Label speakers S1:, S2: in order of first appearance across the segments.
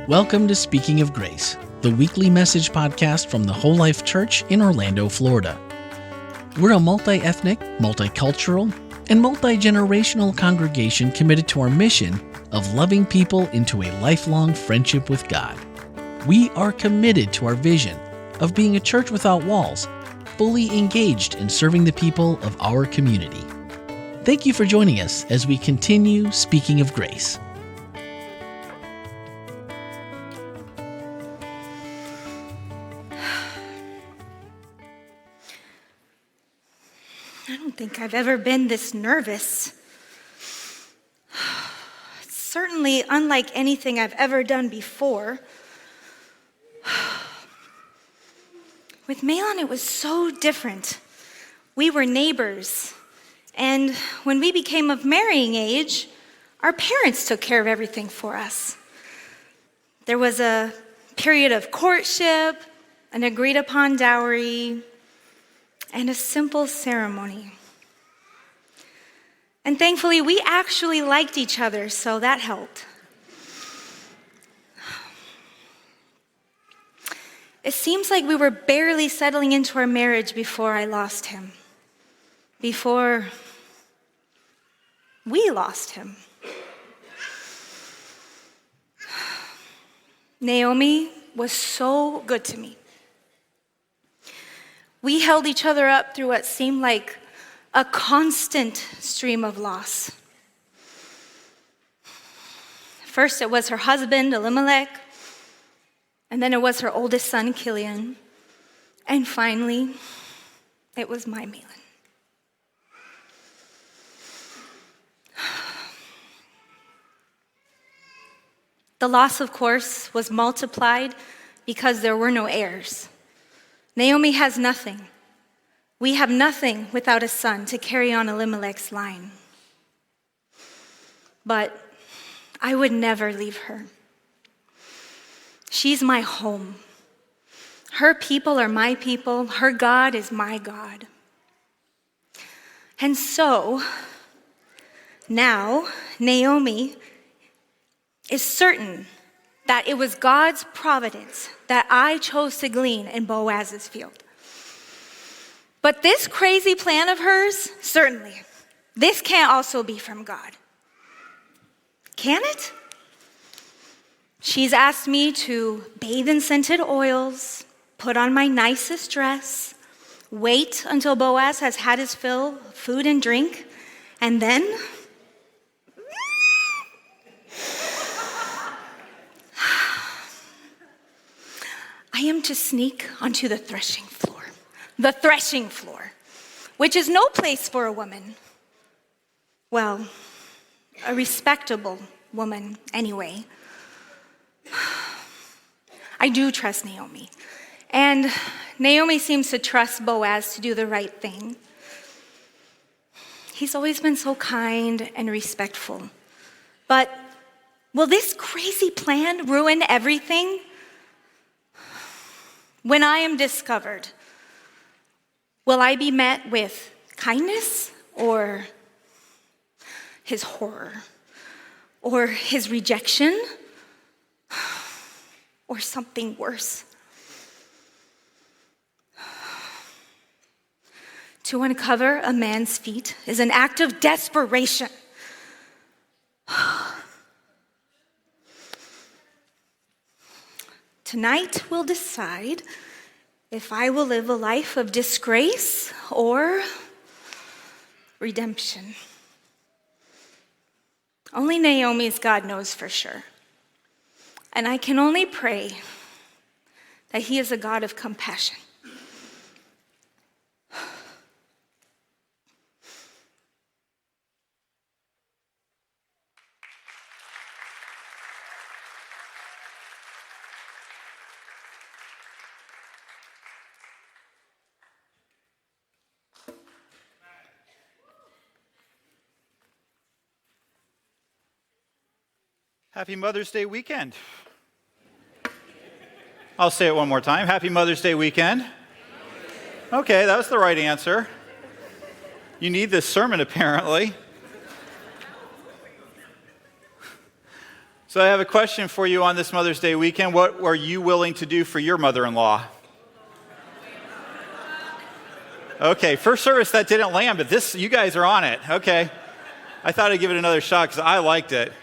S1: Welcome to Speaking of Grace, the weekly message podcast from the Whole Life Church in Orlando, Florida. We're a multi-ethnic, multicultural, and multi-generational congregation committed to our mission of loving people into a lifelong friendship with God. We are committed to our vision of being a church without walls, fully engaged in serving the people of our community. Thank you for joining us as we continue Speaking of Grace.
S2: I don't think I've ever been this nervous. It's certainly unlike anything I've ever done before. With Malin, it was so different. We were neighbors, and when we became of marrying age, our parents took care of everything for us. There was a period of courtship, an agreed-upon dowry, and a simple ceremony. And thankfully, we actually liked each other, so that helped. It seems like we were barely settling into our marriage before I lost him. Before we lost him. Naomi was so good to me. We held each other up through what seemed like a constant stream of loss. First, it was her husband, Elimelech, and then it was her oldest son, Killian, and finally, it was my Malin. The loss, of course, was multiplied because there were no heirs. Naomi has nothing. We have nothing without a son to carry on Elimelech's line. But I would never leave her. She's my home. Her people are my people. Her God is my God. And so, now, Naomi is certain that it was God's providence that I chose to glean in Boaz's field. But this crazy plan of hers, certainly, this can't also be from God. Can it? She's asked me to bathe in scented oils, put on my nicest dress, wait until Boaz has had his fill of food and drink, and then I am to sneak onto the threshing floor, which is no place for a woman. Well, a respectable woman anyway. I do trust Naomi, and Naomi seems to trust Boaz to do the right thing. He's always been so kind and respectful. But will this crazy plan ruin everything? When I am discovered, will I be met with kindness or his horror or his rejection or something worse? To uncover a man's feet is an act of desperation. Tonight we'll decide if I will live a life of disgrace or redemption. Only Naomi's God knows for sure. And I can only pray that he is a God of compassion.
S3: Happy Mother's Day weekend. I'll say it one more time. Happy Mother's Day weekend. Okay, that was the right answer. You need this sermon, apparently. So I have a question for you on this Mother's Day weekend. What are you willing to do for your mother-in-law? Okay, first service that didn't land, but this, you guys are on it. Okay. I thought I'd give it another shot because I liked it.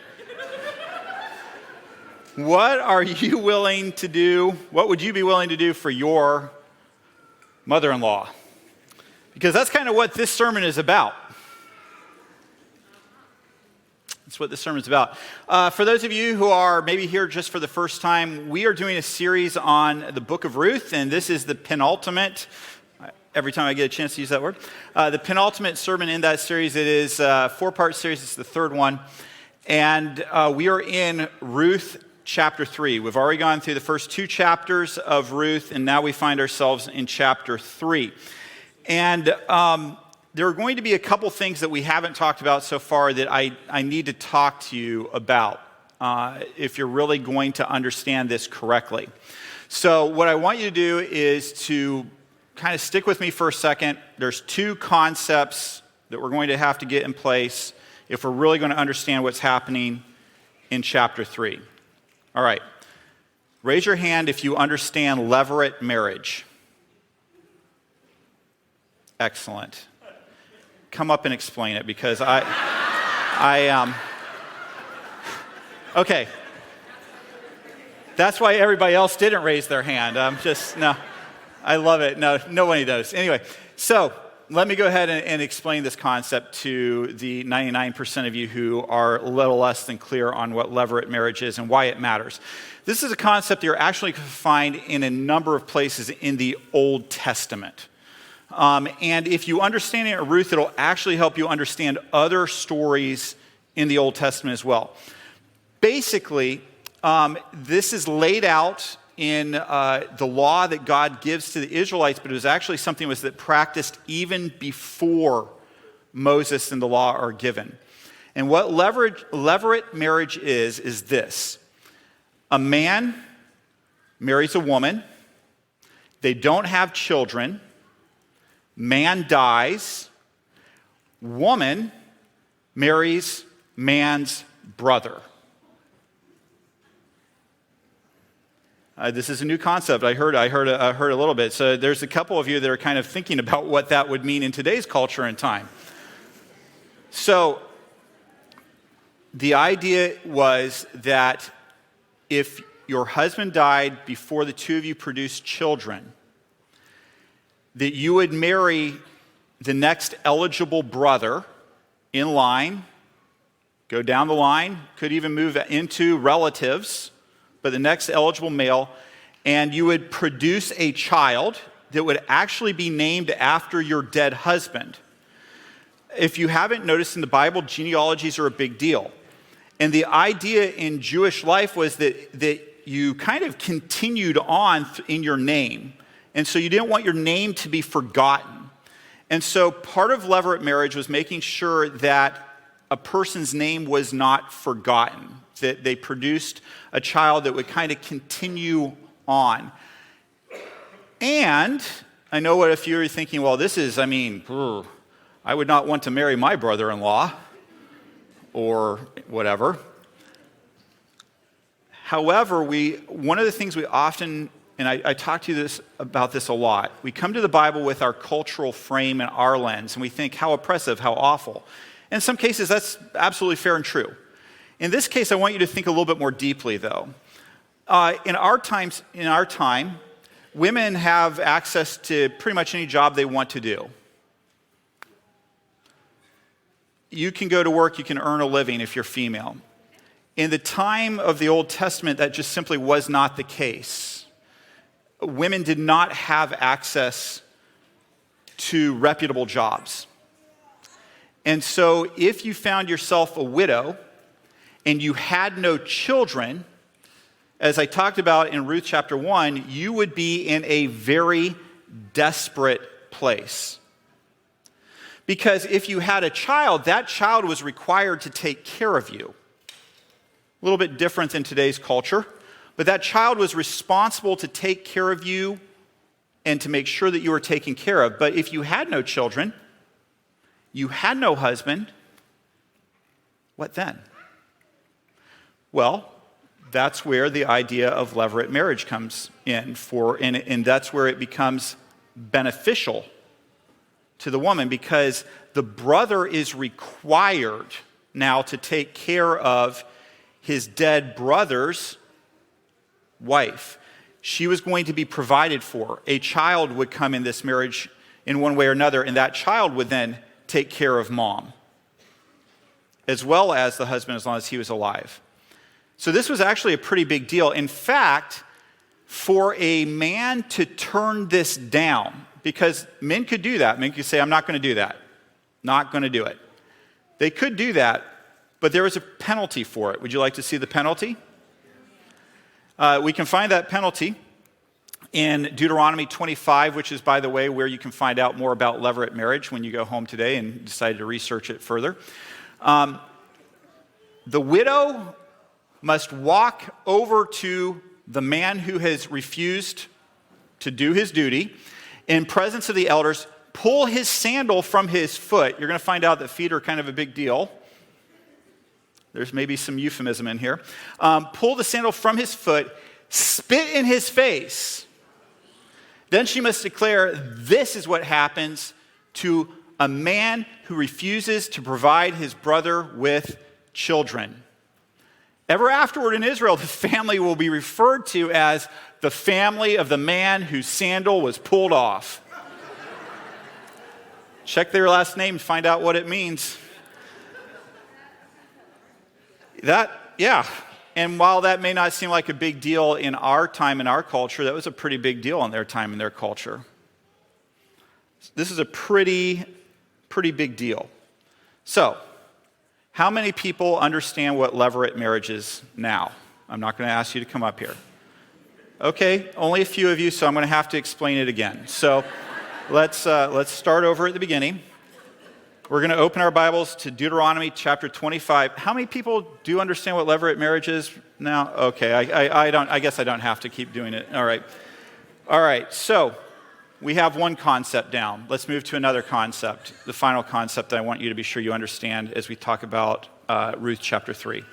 S3: What are you willing to do? What would you be willing to do for your mother-in-law? Because that's kind of what this sermon is about. That's what this sermon is about. For those of you who are maybe here just for the first time, we are doing a series on the book of Ruth, and this is the penultimate, every time I get a chance to use that word, the penultimate sermon in that series. It is a four-part series. It's the third one. And we are in Ruth chapter 3. We've already gone through the first two chapters of Ruth, and now we find ourselves in chapter 3. And there are going to be a couple things that we haven't talked about so far that I need to talk to you about if you're really going to understand this correctly. So what I want you to do is to kind of stick with me for a second. There's two concepts that we're going to have to get in place if we're really going to understand what's happening in chapter 3. All right. Raise your hand if you understand levirate marriage. Excellent. Come up and explain it because okay. That's why everybody else didn't raise their hand. No, I love it. No, nobody does. Anyway, so let me go ahead and explain this concept to the 99% of you who are a little less than clear on what levirate marriage is and why it matters. This is a concept you're actually going to find in a number of places in the Old Testament. And if you understand it in Ruth, it'll actually help you understand other stories in the Old Testament as well. Basically, this is laid out in the law that God gives to the Israelites, but it was actually something that practiced even before Moses and the law are given. And what levirate marriage is this. A man marries a woman. They don't have children. Man dies. Woman marries man's brother. This is a new concept. I heard a little bit. So there's a couple of you that are kind of thinking about what that would mean in today's culture and time. So the idea was that if your husband died before the two of you produced children, that you would marry the next eligible brother in line, go down the line, could even move into relatives, but the next eligible male, and you would produce a child that would actually be named after your dead husband. If you haven't noticed in the Bible, genealogies are a big deal. And the idea in Jewish life was that you kind of continued on in your name. And so you didn't want your name to be forgotten. And so part of levirate marriage was making sure that a person's name was not forgotten, that they produced a child that would kind of continue on. And I know what a few are thinking, well, this is, I would not want to marry my brother-in-law or whatever. However, one of the things we often, and I talk to you about this a lot, we come to the Bible with our cultural frame and our lens, and we think, how oppressive, how awful. In some cases, that's absolutely fair and true. In this case, I want you to think a little bit more deeply, though. In our time, women have access to pretty much any job they want to do. You can go to work, you can earn a living if you're female. In the time of the Old Testament, that just simply was not the case. Women did not have access to reputable jobs. And so if you found yourself a widow and you had no children, as I talked about in Ruth chapter 1, you would be in a very desperate place. Because if you had a child, that child was required to take care of you. A little bit different than today's culture, but that child was responsible to take care of you and to make sure that you were taken care of. But if you had no children, you had no husband, what then? Well, that's where the idea of levirate marriage comes in and that's where it becomes beneficial to the woman, because the brother is required now to take care of his dead brother's wife. She was going to be provided for. A child would come in this marriage in one way or another, and that child would then take care of mom, as well as the husband, as long as he was alive. So this was actually a pretty big deal. In fact, for a man to turn this down, because men could do that. Men could say, I'm not going to do that. Not going to do it. They could do that, but there was a penalty for it. Would you like to see the penalty? We can find that penalty in Deuteronomy 25, which is, by the way, where you can find out more about levirate marriage when you go home today and decide to research it further. The widow must walk over to the man who has refused to do his duty in presence of the elders, pull his sandal from his foot. You're going to find out that feet are kind of a big deal. There's maybe some euphemism in here. Pull the sandal from his foot, spit in his face. Then she must declare, this is what happens to a man who refuses to provide his brother with children. Ever afterward in Israel, the family will be referred to as the family of the man whose sandal was pulled off. Check their last name to find out what it means. And while that may not seem like a big deal in our time, in our culture, that was a pretty big deal in their time, in their culture. This is a pretty big deal. So, how many people understand what levirate marriage is now? I'm not going to ask you to come up here. Okay, only a few of you, so I'm going to have to explain it again. So, let's start over at the beginning. We're going to open our Bibles to Deuteronomy chapter 25. How many people do understand what levirate marriage is now? Okay, I guess I don't have to keep doing it. All right, so we have one concept down. Let's move to another concept, the final concept that I want you to be sure you understand as we talk about Ruth chapter 3.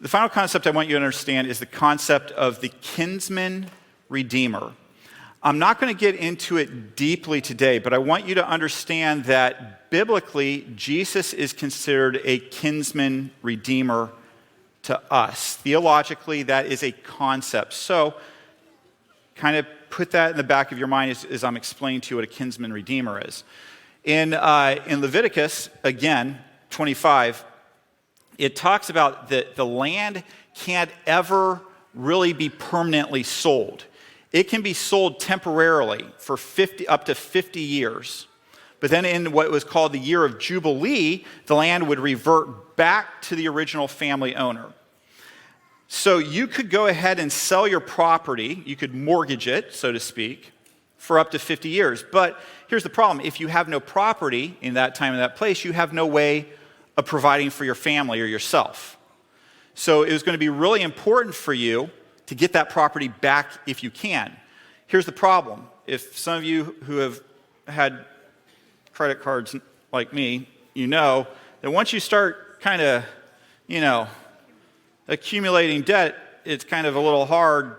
S3: The final concept I want you to understand is the concept of the kinsman redeemer. I'm not going to get into it deeply today, but I want you to understand that biblically, Jesus is considered a kinsman redeemer to us. Theologically, that is a concept. So, kind of put that in the back of your mind as I'm explaining to you what a kinsman redeemer is. In Leviticus, again, 25, it talks about that the land can't ever really be permanently sold. It can be sold temporarily for up to 50 years. But then in what was called the year of Jubilee, the land would revert back to the original family owner. So you could go ahead and sell your property, you could mortgage it, so to speak, for up to 50 years. But here's the problem. If you have no property in that time and that place, you have no way of providing for your family or yourself. So it was going to be really important for you to get that property back if you can. Here's the problem. If some of you who have had credit cards like me, you know that once you start kind of, accumulating debt, it's kind of a little hard,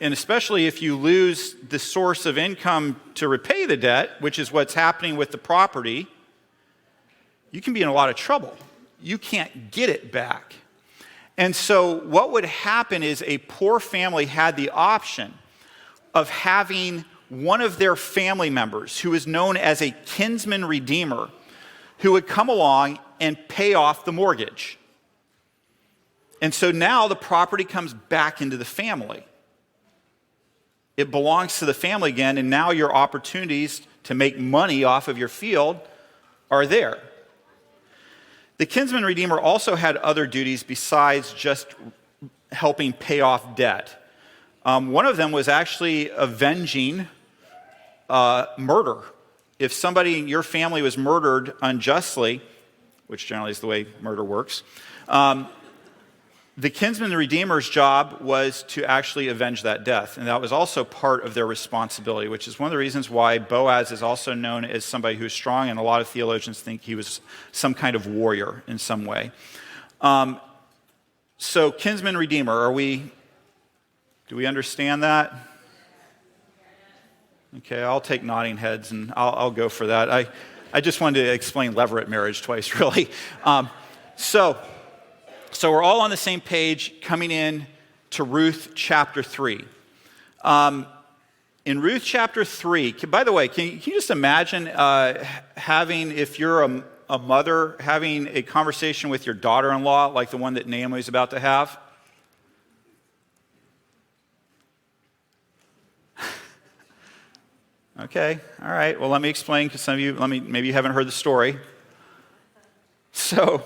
S3: and especially if you lose the source of income to repay the debt, which is what's happening with the property, you can be in a lot of trouble. You can't get it back. And so what would happen is a poor family had the option of having one of their family members, who is known as a kinsman redeemer, who would come along and pay off the mortgage. And so now the property comes back into the family. It belongs to the family again, and now your opportunities to make money off of your field are there. The kinsman redeemer also had other duties besides just helping pay off debt. One of them was actually avenging murder. If somebody in your family was murdered unjustly, which generally is the way murder works, the kinsman redeemer's job was to actually avenge that death. And that was also part of their responsibility, which is one of the reasons why Boaz is also known as somebody who's strong, and a lot of theologians think he was some kind of warrior in some way. So, kinsman redeemer, do we understand that? Okay, I'll take nodding heads and I'll go for that. I just wanted to explain levirate marriage twice, really. So we're all on the same page coming in to Ruth chapter 3. In Ruth chapter 3, by the way, can you just imagine if you're a mother, having a conversation with your daughter-in-law like the one that Naomi's about to have? Okay, all right. Well, let me explain, because some of you, maybe you haven't heard the story. So,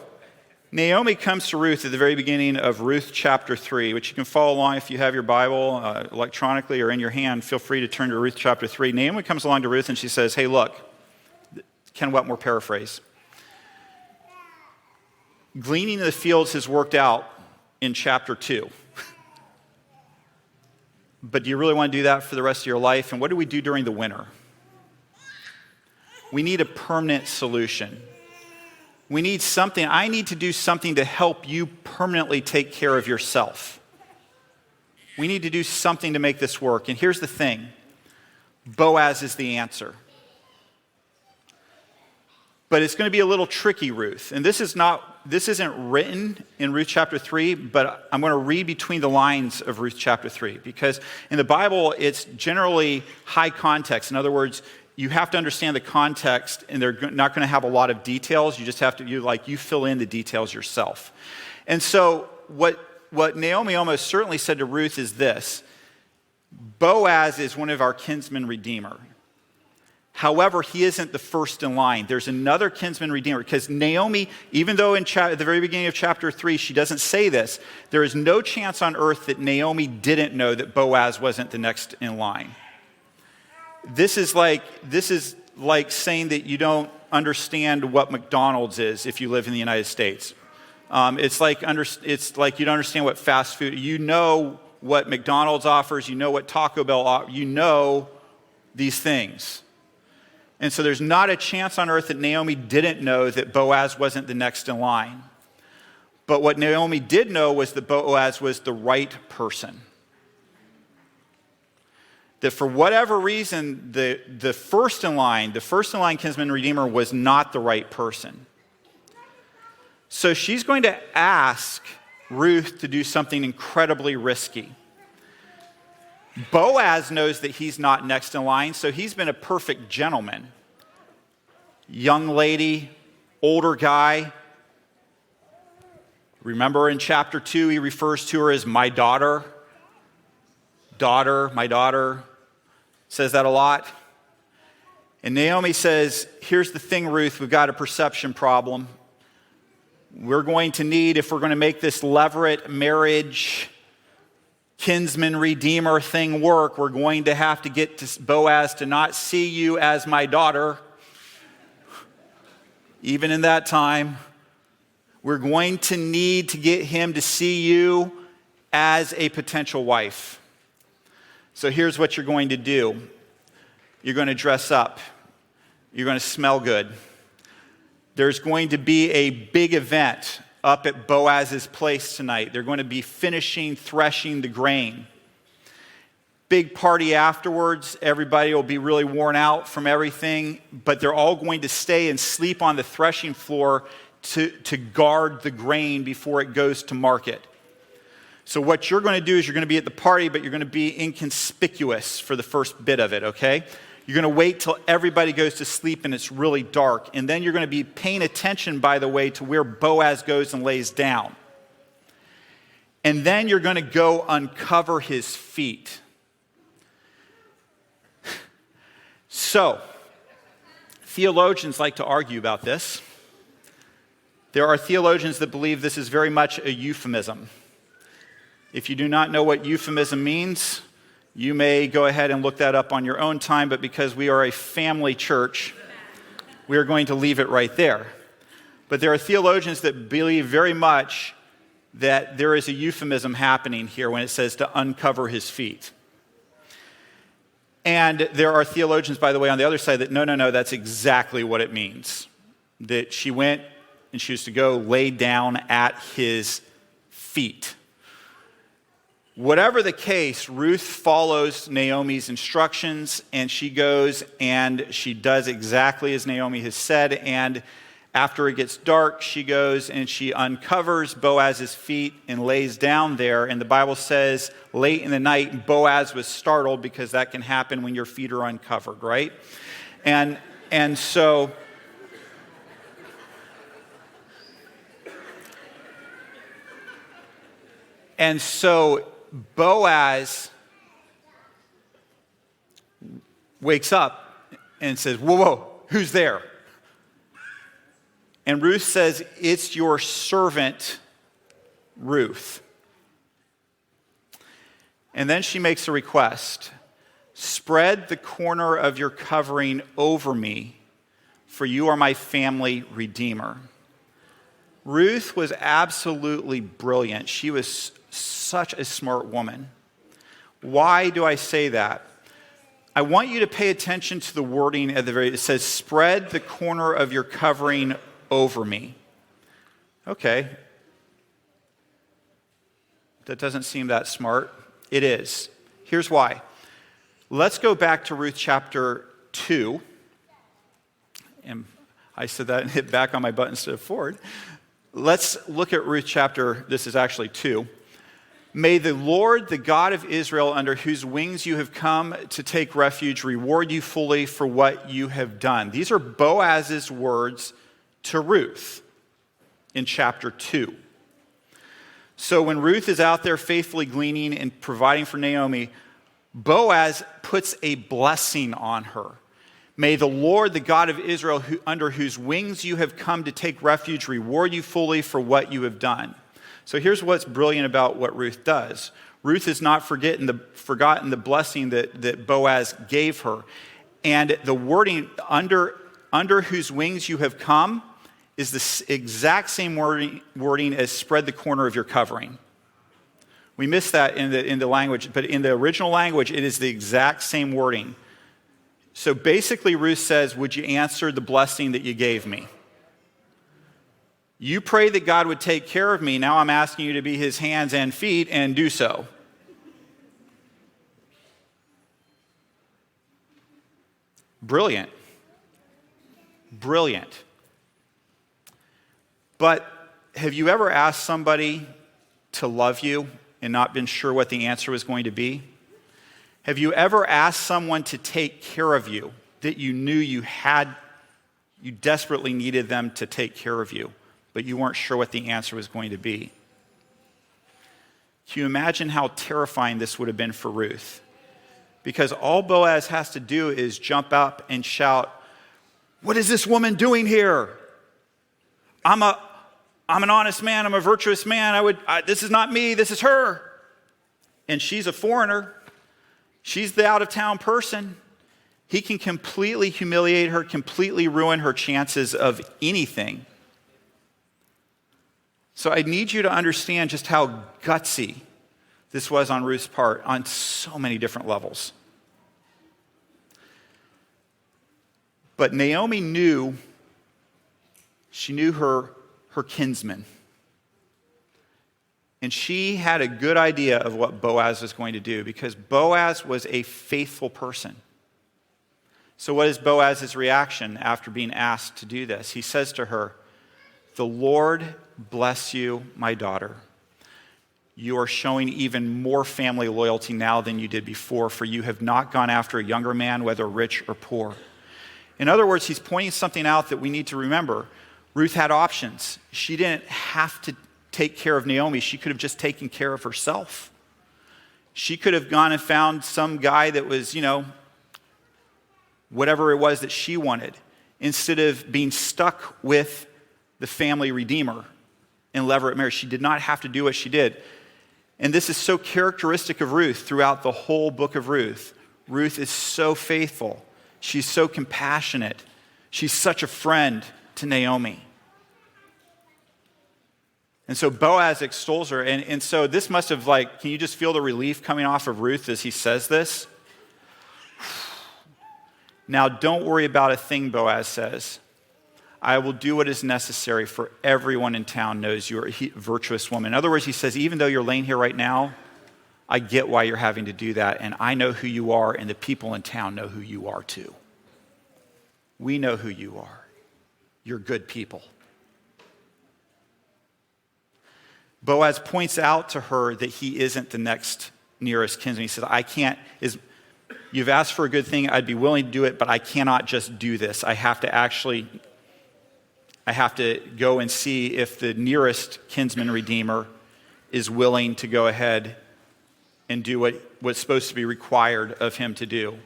S3: Naomi comes to Ruth at the very beginning of Ruth chapter 3, which you can follow along if you have your Bible electronically or in your hand. Feel free to turn to Ruth chapter 3. Naomi comes along to Ruth and she says, hey, look, Ken Wetmore paraphrase. Gleaning in the fields has worked out in chapter 2. But do you really want to do that for the rest of your life? And what do we do during the winter? We need a permanent solution. We need something. I need to do something to help you permanently take care of yourself. We need to do something to make this work. And here's the thing. Boaz is the answer. But it's going to be a little tricky, Ruth. And this isn't written in Ruth chapter 3, but I'm going to read between the lines of Ruth chapter 3, because in the Bible, it's generally high context. In other words, you have to understand the context, and they're not going to have a lot of details. You just have to, you fill in the details yourself. And so what Naomi almost certainly said to Ruth is this: Boaz is one of our kinsman redeemer. However, he isn't the first in line. There's another kinsman redeemer, because Naomi, even though at the very beginning of chapter 3, she doesn't say this, there is no chance on earth that Naomi didn't know that Boaz wasn't the next in line. This is like saying that you don't understand what McDonald's is if you live in the United States. It's like you don't understand what fast food. You know what McDonald's offers. You know what Taco Bell offers. You know these things. And so there's not a chance on earth that Naomi didn't know that Boaz wasn't the next in line. But what Naomi did know was that Boaz was the right person. That for whatever reason, the first in line kinsman redeemer was not the right person. So she's going to ask Ruth to do something incredibly risky. Boaz knows that he's not next in line, so he's been a perfect gentleman. Young lady, older guy. Remember in chapter 2, he refers to her as my daughter. My daughter. Says that a lot. And Naomi says, here's the thing, Ruth, we've got a perception problem. We're going to need, if we're going to make this levirate marriage kinsman redeemer thing work, we're going to have to get to Boaz to not see you as my daughter. Even in that time, we're going to need to get him to see you as a potential wife. So here's what you're going to do. You're going to dress up. You're going to smell good. There's going to be a big event up at Boaz's place tonight. They're going to be finishing threshing the grain. Big party afterwards. Everybody will be really worn out from everything, but they're all going to stay and sleep on the threshing floor to guard the grain before it goes to market. So what you're going to do is you're going to be at the party, but you're going to be inconspicuous for the first bit of it, okay? You're going to wait till everybody goes to sleep and it's really dark. And then you're going to be paying attention, by the way, to where Boaz goes and lays down. And then you're going to go uncover his feet. So, theologians like to argue about this. There are theologians that believe this is very much a euphemism. If you do not know what euphemism means, you may go ahead and look that up on your own time, but because we are a family church, we are going to leave it right there. But there are theologians that believe very much that there is a euphemism happening here when it says to uncover his feet. And there are theologians, by the way, on the other side that no, that's exactly what it means. That she went and she was to go lay down at his feet. Whatever the case, Ruth follows Naomi's instructions, and she goes and she does exactly as Naomi has said. And after it gets dark, she goes and she uncovers Boaz's feet and lays down there. And the Bible says late in the night, Boaz was startled, because that can happen when your feet are uncovered, right? And so Boaz wakes up and says, whoa, who's there? And Ruth says, it's your servant, Ruth. And then she makes a request. Spread the corner of your covering over me, for you are my family redeemer. Ruth was absolutely brilliant. She was such a smart woman. Why do I say that? I want you to pay attention to the wording at the very, it says, spread the corner of your covering over me. Okay. That doesn't seem that smart. It is. Here's why. Let's go back to Ruth chapter 2. And I said that and hit back on my button instead of forward. Let's look at Ruth chapter, this is actually 2. May the Lord, the God of Israel, under whose wings you have come to take refuge, reward you fully for what you have done. These are Boaz's words to Ruth in chapter 2. So when Ruth is out there faithfully gleaning and providing for Naomi, Boaz puts a blessing on her. May the Lord, the God of Israel, under whose wings you have come to take refuge, reward you fully for what you have done. So here's what's brilliant about what Ruth does. Ruth has not forgotten the blessing that Boaz gave her. And the wording, under whose wings you have come, is the exact same wording as spread the corner of your covering. We miss that in the language, but in the original language, it is the exact same wording. So basically, Ruth says, would you answer the blessing that you gave me? You prayed that God would take care of me. Now I'm asking you to be his hands and feet and do so. Brilliant. Brilliant. But have you ever asked somebody to love you and not been sure what the answer was going to be? Have you ever asked someone to take care of you that you knew you desperately needed them to take care of you, but you weren't sure what the answer was going to be? Can you imagine how terrifying this would have been for Ruth? Because all Boaz has to do is jump up and shout, "What is this woman doing here? I'm an honest man. I'm a virtuous man. This is not me. This is her. And she's a foreigner. She's the out-of-town person." He can completely humiliate her, completely ruin her chances of anything. So I need you to understand just how gutsy this was on Ruth's part on so many different levels. But Naomi knew her kinsman. And she had a good idea of what Boaz was going to do, because Boaz was a faithful person. So what is Boaz's reaction after being asked to do this? He says to her, "The Lord bless you, my daughter. You are showing even more family loyalty now than you did before, for you have not gone after a younger man, whether rich or poor." In other words, he's pointing something out that we need to remember. Ruth had options. She didn't have to take care of Naomi. She could have just taken care of herself. She could have gone and found some guy that was, whatever it was that she wanted, instead of being stuck with the family redeemer and levirate marriage. She did not have to do what she did. And this is so characteristic of Ruth throughout the whole book of Ruth. Ruth is so faithful. She's so compassionate. She's such a friend to Naomi. And so Boaz extols her. And so this must have, can you just feel the relief coming off of Ruth as he says this? "Now don't worry about a thing," Boaz says. I will do what is necessary for everyone in town knows you are a virtuous woman. In other words, he says, even though you're laying here right now, I get why you're having to do that, and I know who you are, and the people in town know who you are too. We know who you are. You're good people. Boaz points out to her that he isn't the next nearest kinsman. He says, you've asked for a good thing, I'd be willing to do it, but I cannot just do this. I have to go and see if the nearest kinsman redeemer is willing to go ahead and do what's supposed to be required of him to do.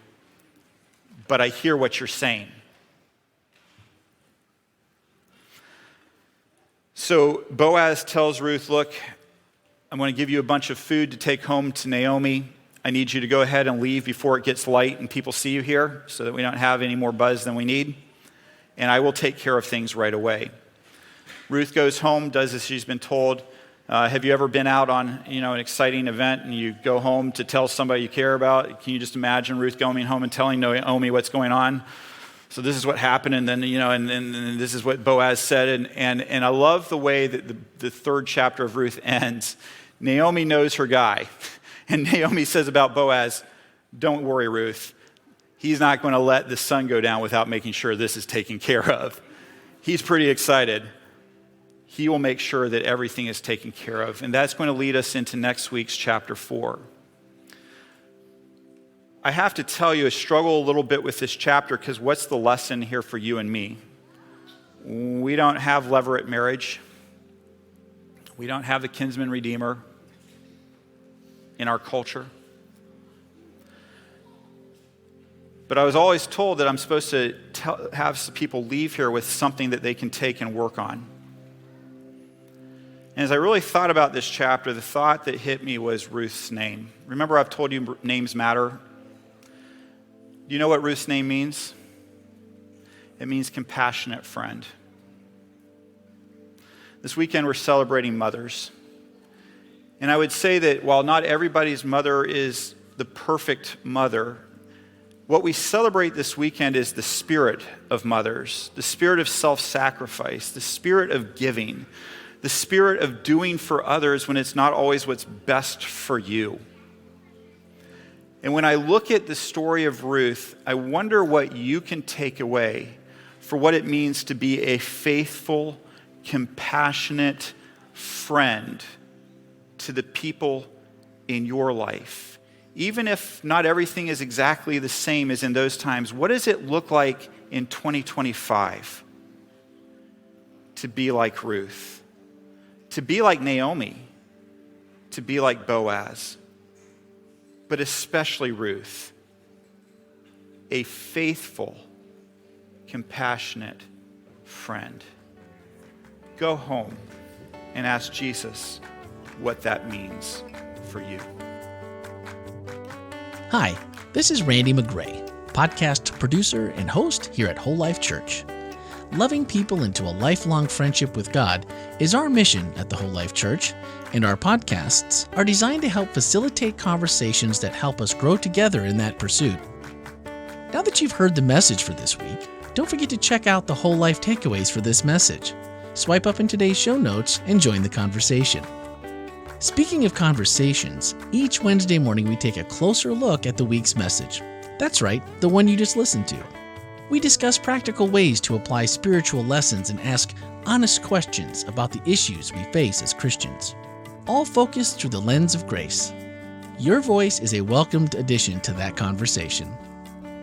S3: But I hear what you're saying. So Boaz tells Ruth, look, I'm going to give you a bunch of food to take home to Naomi. I need you to go ahead and leave before it gets light and people see you here so that we don't have any more buzz than we need. And I will take care of things right away. Ruth goes home, does as she's been told. Have you ever been out on an exciting event and you go home to tell somebody you care about? Can you just imagine Ruth going home and telling Naomi what's going on? So this is what happened, and then and this is what Boaz said, and I love the way that the third chapter of Ruth ends. Naomi knows her guy, and Naomi says about Boaz, "Don't worry, Ruth. He's not going to let the sun go down without making sure this is taken care of. He's pretty excited. He will make sure that everything is taken care of," and that's going to lead us into next week's chapter 4. I have to tell you, I struggle a little bit with this chapter because what's the lesson here for you and me? We don't have levirate marriage. We don't have the kinsman redeemer in our culture. But I was always told that I'm supposed to have some people leave here with something that they can take and work on. And as I really thought about this chapter, the thought that hit me was Ruth's name. Remember, I've told you names matter. Do you know what Ruth's name means? It means compassionate friend. This weekend we're celebrating mothers. And I would say that while not everybody's mother is the perfect mother, what we celebrate this weekend is the spirit of mothers, the spirit of self-sacrifice, the spirit of giving, the spirit of doing for others when it's not always what's best for you. And when I look at the story of Ruth, I wonder what you can take away for what it means to be a faithful, compassionate friend to the people in your life. Even if not everything is exactly the same as in those times, what does it look like in 2025 to be like Ruth, to be like Naomi, to be like Boaz? But especially Ruth, a faithful, compassionate friend. Go home and ask Jesus what that means for you.
S1: Hi, this is Randy McGray, podcast producer and host here at Whole Life Church. Loving people into a lifelong friendship with God is our mission at the Whole Life Church, and our podcasts are designed to help facilitate conversations that help us grow together in that pursuit. Now that you've heard the message for this week, don't forget to check out the Whole Life takeaways for this message. Swipe up in today's show notes and join the conversation. Speaking of conversations, each Wednesday morning we take a closer look at the week's message. That's right, the one you just listened to. We discuss practical ways to apply spiritual lessons and ask honest questions about the issues we face as Christians, all focused through the lens of grace. Your voice is a welcomed addition to that conversation.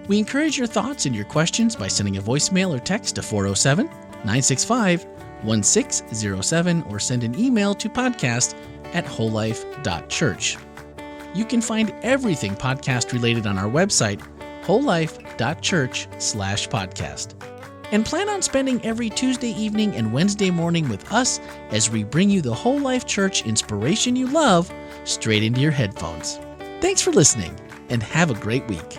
S1: We encourage your thoughts and your questions by sending a voicemail or text to 407-965-1607 or send an email to podcast@wholelife.church. You can find everything podcast related on our website, wholelife.church/podcast. And plan on spending every Tuesday evening and Wednesday morning with us as we bring you the Whole Life Church inspiration you love straight into your headphones. Thanks for listening and have a great week.